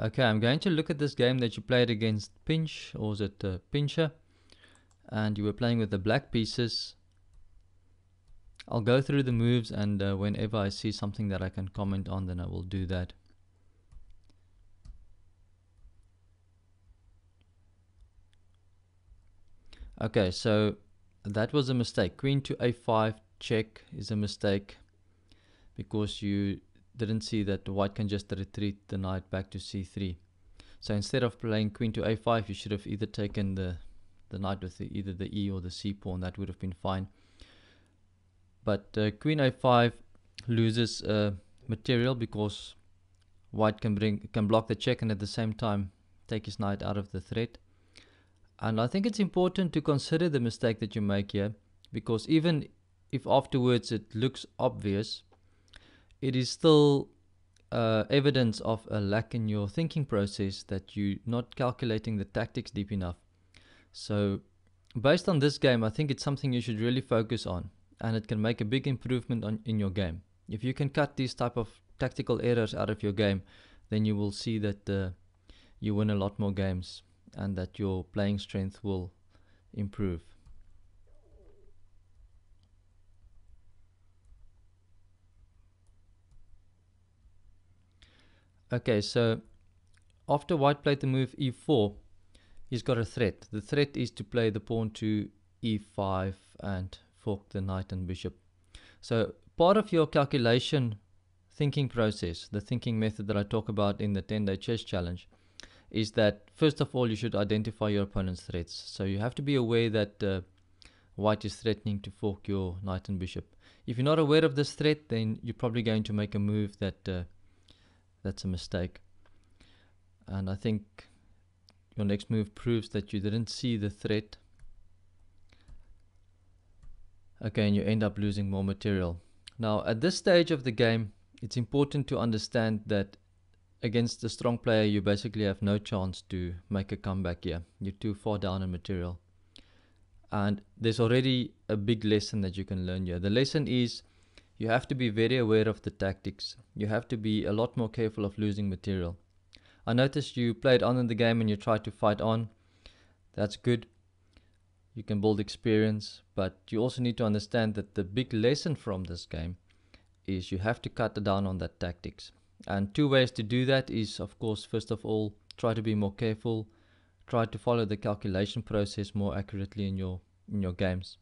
Okay, I'm going to look at this game that you played against Pinch, or was it Pincher? And you were playing with the black pieces. I'll go through the moves, and whenever I see something that I can comment on, then I will do that. Okay, so that was a mistake. Queen to a5 check is a mistake because you didn't see that the white can just retreat the knight back to c3. So instead of playing queen to a5, you should have either taken the knight with either the e or the c pawn. That would have been fine. But queen a5 loses material because white can block the check and at the same time take his knight out of the threat. And I think it's important to consider the mistake that you make here, because even if afterwards it looks obvious, it is still evidence of a lack in your thinking process, that you're not calculating the tactics deep enough. So based on this game, I think it's something you should really focus on, and it can make a big improvement in your game. If you can cut these type of tactical errors out of your game, then you will see that you win a lot more games and that your playing strength will improve. Okay, so after white played the move e4, he's got a threat. The threat is to play the pawn to e5 and fork the knight and bishop. So part of your calculation thinking process, the thinking method that I talk about in the 10-day chess challenge, is that first of all you should identify your opponent's threats. So you have to be aware that white is threatening to fork your knight and bishop. If you're not aware of this threat, then you're probably going to make a move that's a mistake. And I think your next move proves that you didn't see the threat. Okay, and you end up losing more material. Now at this stage of the game, it's important to understand that against a strong player you basically have no chance to make a comeback here. You're too far down in material. And there's already a big lesson that you can learn here. The lesson is you have to be very aware of the tactics. You have to be a lot more careful of losing material. I noticed you played on in the game and you tried to fight on. That's good. You can build experience, but you also need to understand that the big lesson from this game is you have to cut down on that tactics. And two ways to do that is, of course, first of all, try to be more careful. Try to follow the calculation process more accurately in your games.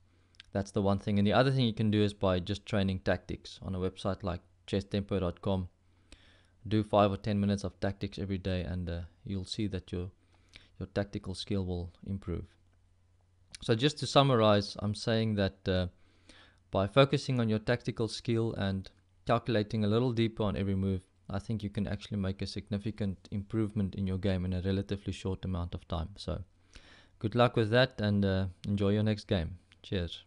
That's the one thing. And the other thing you can do is by just training tactics on a website like chesstempo.com. Do 5 or 10 minutes of tactics every day, and you'll see that your tactical skill will improve. So just to summarize, I'm saying that by focusing on your tactical skill and calculating a little deeper on every move, I think you can actually make a significant improvement in your game in a relatively short amount of time. So good luck with that, and enjoy your next game. Cheers.